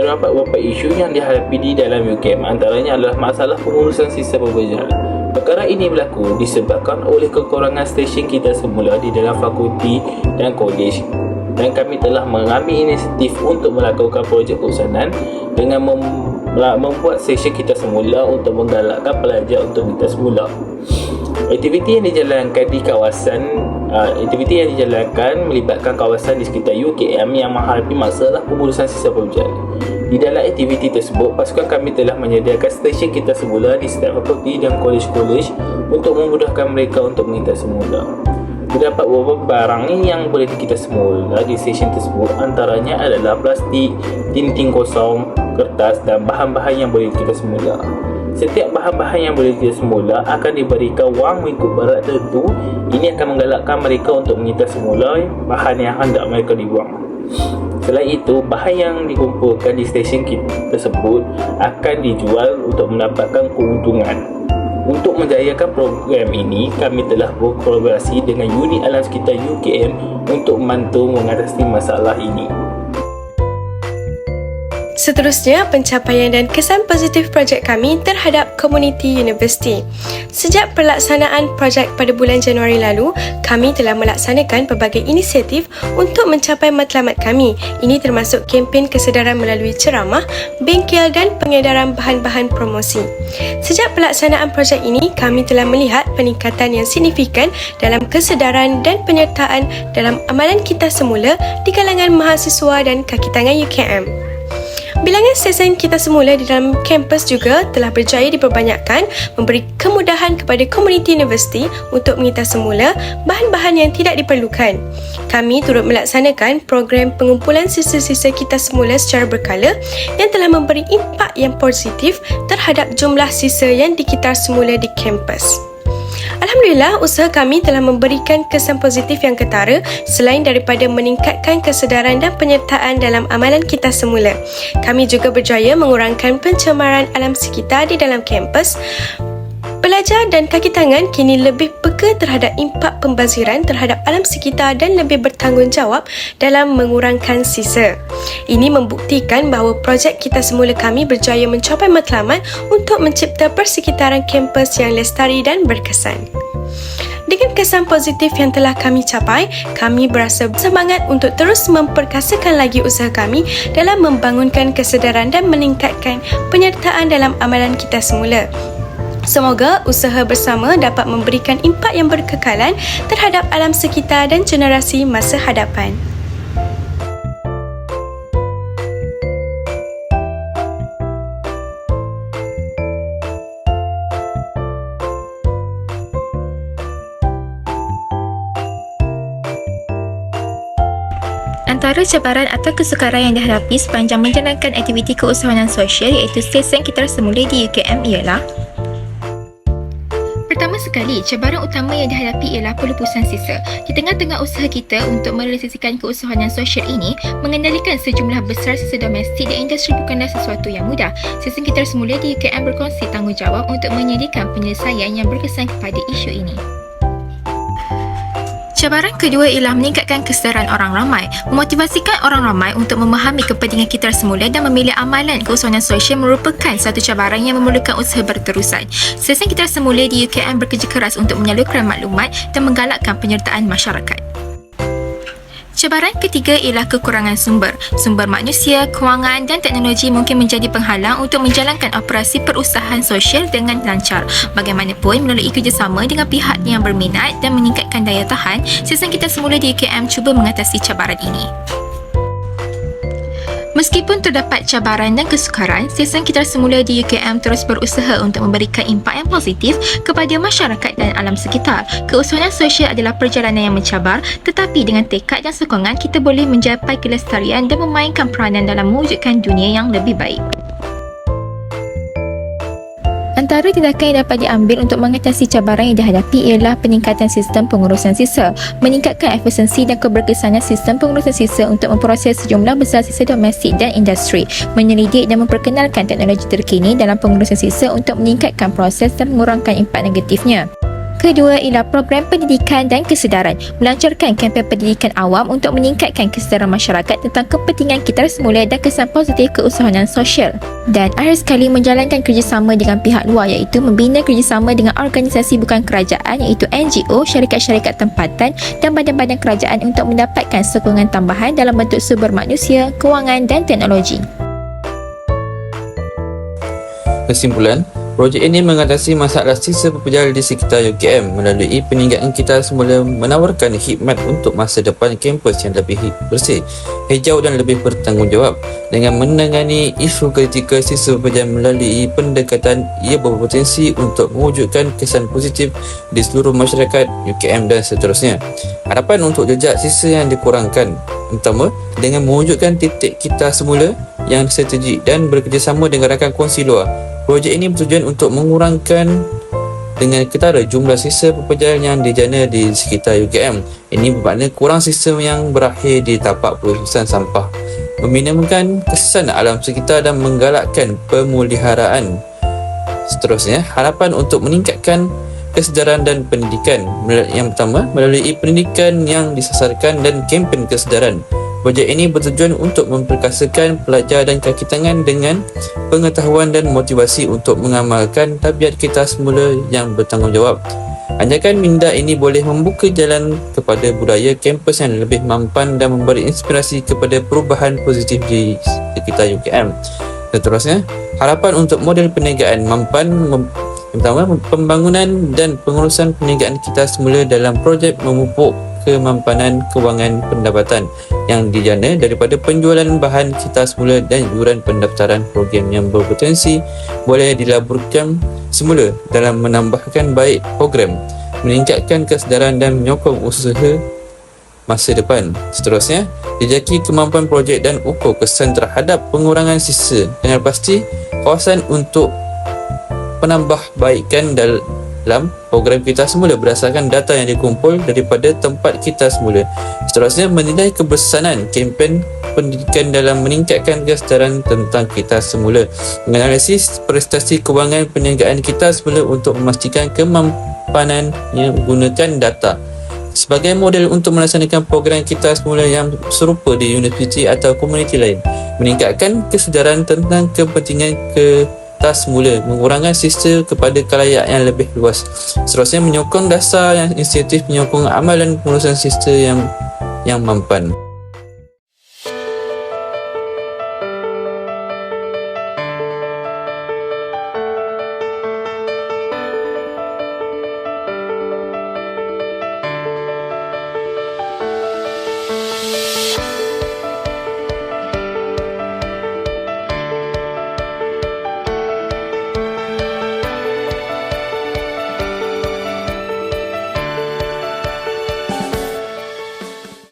Terdapat beberapa isu yang dihadapi di dalam UKM, antaranya adalah masalah pengurusan sisa pembelajaran. Perkara ini berlaku disebabkan oleh kekurangan stesen kita semula di dalam fakulti dan kolej, dan kami telah mengambil inisiatif untuk melakukan projek keusahanan dengan membuat stesen kita semula untuk menggalakkan pelajar untuk minta semula. Aktiviti yang dijalankan melibatkan kawasan di sekitar UKM yang menghadapi masalah pengurusan sisa pembelajaran. Di dalam aktiviti tersebut, pasukan kami telah menyediakan stesen kita semula di setiap fakulti dan kolej-kolej untuk memudahkan mereka untuk mengintas semula. Terdapat beberapa barang yang boleh kita semula di stesen tersebut, antaranya adalah plastik, dinding kosong, kertas dan bahan-bahan yang boleh kita semula. Setiap bahan-bahan yang boleh kita semula akan diberikan wang mengikut berat tertentu. Ini akan menggalakkan mereka untuk mengintas semula bahan yang hendak mereka dibuang. Selain itu, bahan yang dikumpulkan di stesen tersebut akan dijual untuk mendapatkan keuntungan. Untuk menjayakan program ini, kami telah berkolaborasi dengan unit alam sekitar UKM untuk membantu mengatasi masalah ini. Seterusnya, pencapaian dan kesan positif projek kami terhadap komuniti universiti. Sejak pelaksanaan projek pada bulan Januari lalu, kami telah melaksanakan pelbagai inisiatif untuk mencapai matlamat kami. Ini termasuk kempen kesedaran melalui ceramah, bengkel dan pengedaran bahan-bahan promosi. Sejak pelaksanaan projek ini, kami telah melihat peningkatan yang signifikan dalam kesedaran dan penyertaan dalam amalan kita semula di kalangan mahasiswa dan kaki tangan UKM. Bilangan stesen kita semula di dalam kampus juga telah berjaya diperbanyakkan, memberi kemudahan kepada komuniti universiti untuk mengintas semula bahan-bahan yang tidak diperlukan. Kami turut melaksanakan program pengumpulan sisa-sisa kita semula secara berkala yang telah memberi impak yang positif terhadap jumlah sisa yang dikitar semula di kampus. Alhamdulillah, usaha kami telah memberikan kesan positif yang ketara selain daripada meningkatkan kesedaran dan penyertaan dalam amalan kita semula. Kami juga berjaya mengurangkan pencemaran alam sekitar di dalam kampus. Pelajar dan kaki tangan kini lebih peka terhadap impak pembaziran terhadap alam sekitar dan lebih bertanggungjawab dalam mengurangkan sisa. Ini membuktikan bahawa projek kita semula kami berjaya mencapai matlamat untuk mencipta persekitaran kampus yang lestari dan berkesan. Dengan kesan positif yang telah kami capai, kami berasa semangat untuk terus memperkasakan lagi usaha kami dalam membangunkan kesedaran dan meningkatkan penyertaan dalam amalan kita semula. Semoga usaha bersama dapat memberikan impak yang berkekalan terhadap alam sekitar dan generasi masa hadapan. Antara cabaran atau kesukaran yang dihadapi sepanjang menjalankan aktiviti keusahawanan sosial iaitu stesen kita semula di UKM ialah: pertama sekali, cabaran utama yang dihadapi ialah pelupusan sisa. Di tengah-tengah usaha kita untuk merealisasikan keusahawanan sosial ini, mengendalikan sejumlah besar sisa domestik dan industri bukanlah sesuatu yang mudah. Stesen kita semula di UKM berkongsi tanggungjawab untuk menyediakan penyelesaian yang berkesan kepada isu ini. Cabaran kedua ialah meningkatkan kesedaran orang ramai. Memotivasikan orang ramai untuk memahami kepentingan kita semula dan memilih amalan keusahawanan sosial merupakan satu cabaran yang memerlukan usaha berterusan. Stesen kita semula di UKM bekerja keras untuk menyalurkan maklumat dan menggalakkan penyertaan masyarakat. Cabaran ketiga ialah kekurangan sumber. Sumber manusia, kewangan dan teknologi mungkin menjadi penghalang untuk menjalankan operasi perusahaan sosial dengan lancar. Bagaimanapun, melalui kerjasama dengan pihak yang berminat dan meningkatkan daya tahan, stesen kita semula di UKM cuba mengatasi cabaran ini. Meskipun terdapat cabaran dan kesukaran, stesen kita semula di UKM terus berusaha untuk memberikan impak yang positif kepada masyarakat dan alam sekitar. Keusahawanan sosial adalah perjalanan yang mencabar, tetapi dengan tekad dan sokongan kita boleh mencapai kelestarian dan memainkan peranan dalam mewujudkan dunia yang lebih baik. Antara tindakan yang dapat diambil untuk mengatasi cabaran yang dihadapi ialah peningkatan sistem pengurusan sisa, meningkatkan efisiensi dan keberkesanan sistem pengurusan sisa untuk memproses sejumlah besar sisa domestik dan industri, menyelidik dan memperkenalkan teknologi terkini dalam pengurusan sisa untuk meningkatkan proses dan mengurangkan impak negatifnya. Kedua ialah program pendidikan dan kesedaran, melancarkan kempen pendidikan awam untuk meningkatkan kesedaran masyarakat tentang kepentingan kita semula dan kesan positif keusahawanan sosial. Dan akhir sekali menjalankan kerjasama dengan pihak luar, iaitu membina kerjasama dengan organisasi bukan kerajaan iaitu NGO, syarikat-syarikat tempatan dan badan-badan kerajaan untuk mendapatkan sokongan tambahan dalam bentuk sumber manusia, kewangan dan teknologi. Kesimpulan, projek ini mengatasi masalah sisa pepejal di sekitar UKM melalui peningkatan kita semula menawarkan khidmat untuk masa depan kampus yang lebih bersih, hijau dan lebih bertanggungjawab. Dengan menangani isu kritikal sisa pepejal melalui pendekatan, ia berpotensi untuk mewujudkan kesan positif di seluruh masyarakat UKM dan seterusnya. Harapan untuk jejak sisa yang dikurangkan, pertama, dengan mewujudkan titik kita semula yang strategik dan bekerjasama dengan rakan kongsi luar. Projek ini bertujuan untuk mengurangkan dengan ketara jumlah sisa pepejal yang dijana di sekitar UKM. Ini bermakna kurang sisa yang berakhir di tapak perusahaan sampah, meminimumkan kesan alam sekitar dan menggalakkan pemeliharaan. Seterusnya, harapan untuk meningkatkan kesedaran dan pendidikan. Yang pertama, melalui pendidikan yang disasarkan dan kempen kesedaran. Projek ini bertujuan untuk memperkasakan pelajar dan kaki tangan dengan pengetahuan dan motivasi untuk mengamalkan tabiat kita semula yang bertanggungjawab. Anjakan minda ini boleh membuka jalan kepada budaya kampus yang lebih mampan dan memberi inspirasi kepada perubahan positif di sekitar UKM. Seterusnya, harapan untuk model perniagaan mampan pertama, pembangunan dan pengurusan perniagaan kita semula dalam projek memupuk kemampanan kewangan pendapatan yang dijana daripada penjualan bahan kita semula dan iuran pendaftaran program yang berpotensi boleh dilaburkan semula dalam menambahkan baik program, meningkatkan kesedaran dan menyokong usaha masa depan. Seterusnya, dijaki kemampuan projek dan ukur kesan terhadap pengurangan sisa dengan pasti kawasan untuk penambahbaikan dalam program kita semula berdasarkan data yang dikumpul daripada tempat kita semula. Seterusnya, menilai kebersanan kempen pendidikan dalam meningkatkan kesedaran tentang kita semula, menganalisis prestasi kewangan perniagaan kita semula untuk memastikan kemampanan yang menggunakan data sebagai model untuk melaksanakan program kita semula yang serupa di universiti atau komuniti lain, meningkatkan kesedaran tentang kepentingan semula, mengurangkan sisa kepada khalayak yang lebih luas. Seterusnya, menyokong dasar yang inisiatif menyokong amalan pengurusan sisa yang mampan.